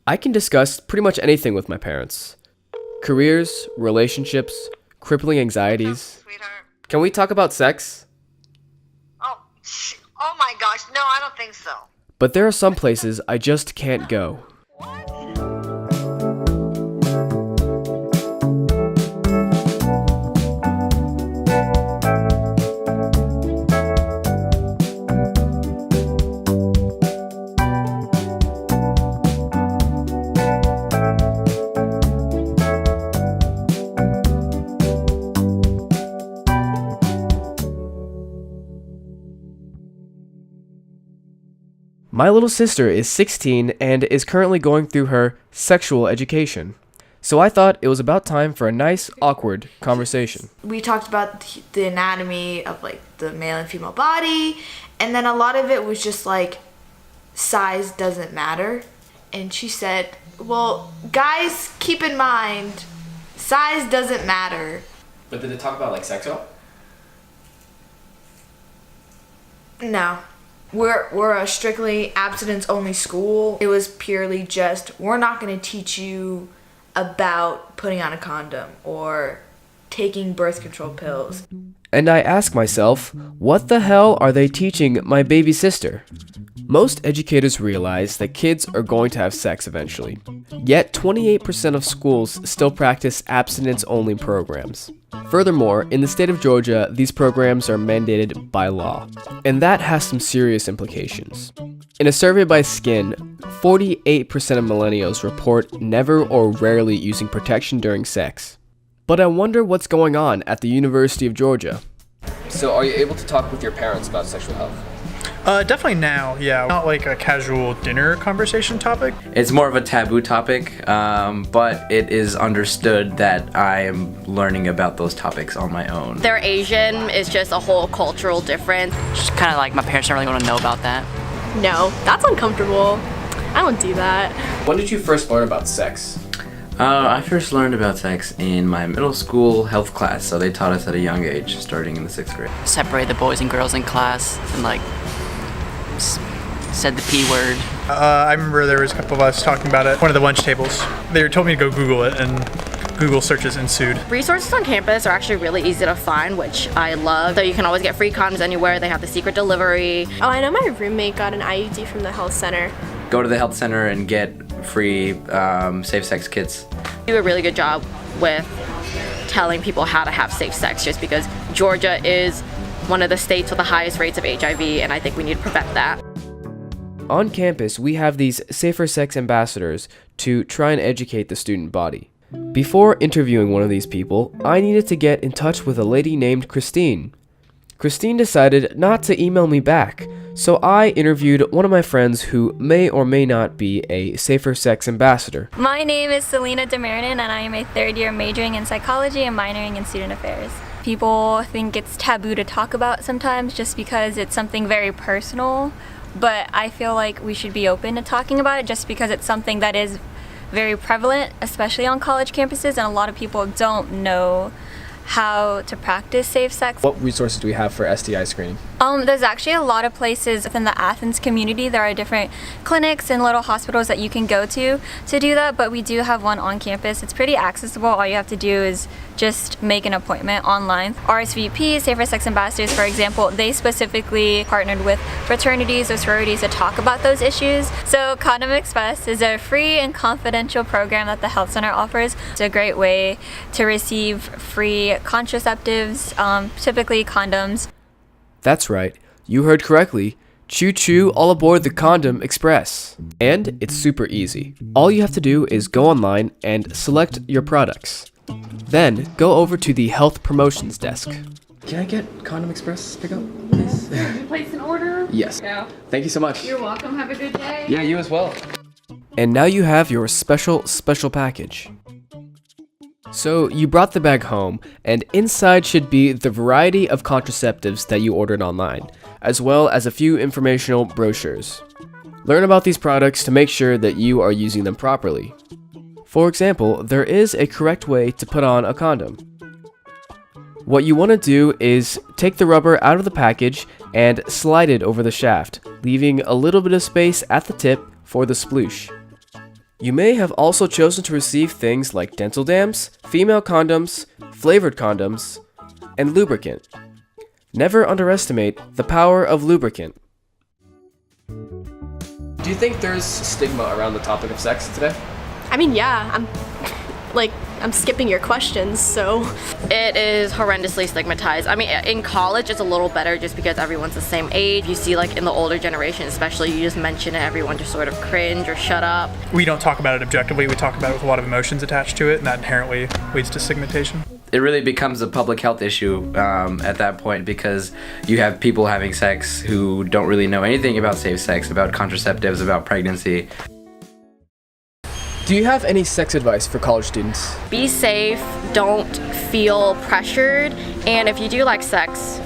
I can discuss pretty much anything with my parents. Careers, relationships, crippling anxieties. Sweetheart. Can we talk about sex? Oh my gosh, no, I don't think so. But there are some places I just can't go. My little sister is 16 and is currently going through her sexual education. So I thought it was about time for a nice, awkward conversation. We talked about the anatomy of like the male and female body, and then a lot of it was just like size doesn't matter. And she said, well, guys, keep in mind, size doesn't matter. But did it talk about like sex at all? No. We're a strictly abstinence-only school. It was purely just, we're not going to teach you about putting on a condom or taking birth control pills. And I ask myself, what the hell are they teaching my baby sister? Most educators realize that kids are going to have sex eventually. Yet 28% of schools still practice abstinence-only programs. Furthermore, in the state of Georgia, these programs are mandated by law. And that has some serious implications. In a survey by Skin, 48% of millennials report never or rarely using protection during sex. But I wonder what's going on at the University of Georgia. So are you able to talk with your parents about sexual health? Definitely now, yeah. Not like a casual dinner conversation topic. It's more of a taboo topic, but it is understood that I am learning about those topics on my own. They're Asian, it's just a whole cultural difference. Just kind of like my parents don't really want to know about that. No, that's uncomfortable. I don't do that. When did you first learn about sex? I first learned about sex in my middle school health class, so they taught us at a young age, starting in the 6th grade. Separate the boys and girls in class and like said the P word. I remember there was a couple of us talking about it at one of the lunch tables. They told me to go Google it, and Google searches ensued. Resources on campus are actually really easy to find, which I love. So you can always get free condoms anywhere. They have the secret delivery. Oh, I know my roommate got an IUD from the health center. Go to the health center and get free safe sex kits. Do a really good job with telling people how to have safe sex, just because Georgia is one of the states with the highest rates of HIV, and I think we need to prevent that. On campus, we have these safer sex ambassadors to try and educate the student body. Before interviewing one of these people, I needed to get in touch with a lady named Christine. Christine decided not to email me back, so I interviewed one of my friends who may or may not be a safer sex ambassador. My name is Selena Demerinen, and I am a third-year majoring in psychology and minoring in student affairs. People think it's taboo to talk about sometimes just because it's something very personal, but I feel like we should be open to talking about it just because it's something that is very prevalent, especially on college campuses, and a lot of people don't know how to practice safe sex. What resources do we have for STI screening? There's actually a lot of places within the Athens community. There are different clinics and little hospitals that you can go to do that, but we do have one on campus. It's pretty accessible. All you have to do is just make an appointment online. RSVP, Safer Sex Ambassadors, for example, they specifically partnered with fraternities or sororities to talk about those issues. So Condom Express is a free and confidential program that the health center offers. It's a great way to receive free contraceptives, typically condoms. That's right, you heard correctly. Choo-choo, all aboard the Condom Express. And it's super easy. All you have to do is go online and select your products. Then, go over to the Health Promotions desk. Can I get Condom Express pickup, please? Did you place an order? Yes. Yeah. Thank you so much. You're welcome. Have a good day. Yeah, you as well. And now you have your special package. So you brought the bag home, and inside should be the variety of contraceptives that you ordered online, as well as a few informational brochures. Learn about these products to make sure that you are using them properly. For example, there is a correct way to put on a condom. What you want to do is take the rubber out of the package and slide it over the shaft, leaving a little bit of space at the tip for the sploosh. You may have also chosen to receive things like dental dams, female condoms, flavored condoms, and lubricant. Never underestimate the power of lubricant. Do you think there's stigma around the topic of sex today? I mean, yeah, I'm skipping your questions, so. It is horrendously stigmatized. I mean, in college it's a little better just because everyone's the same age. You see, like in the older generation especially, you just mention it, everyone just sort of cringe or shut up. We don't talk about it objectively, we talk about it with a lot of emotions attached to it, and that inherently leads to stigmatization. It really becomes a public health issue at that point, because you have people having sex who don't really know anything about safe sex, about contraceptives, about pregnancy. Do you have any sex advice for college students? Be safe, don't feel pressured, and if you do like sex,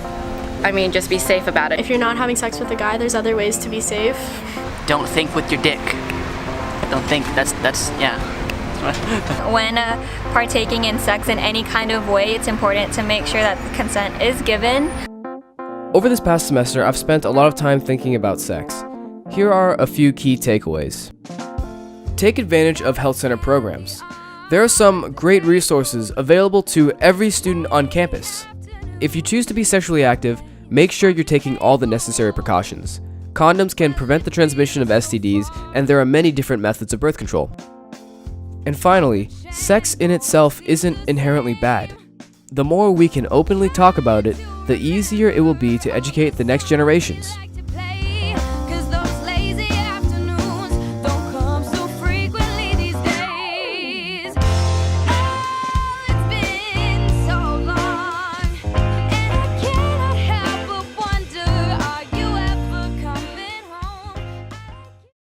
I mean, just be safe about it. If you're not having sex with a guy, there's other ways to be safe. Don't think with your dick. Don't think, that's yeah. When partaking in sex in any kind of way, it's important to make sure that the consent is given. Over this past semester, I've spent a lot of time thinking about sex. Here are a few key takeaways. Take advantage of health center programs. There are some great resources available to every student on campus. If you choose to be sexually active, make sure you're taking all the necessary precautions. Condoms can prevent the transmission of STDs, and there are many different methods of birth control. And finally, sex in itself isn't inherently bad. The more we can openly talk about it, the easier it will be to educate the next generations.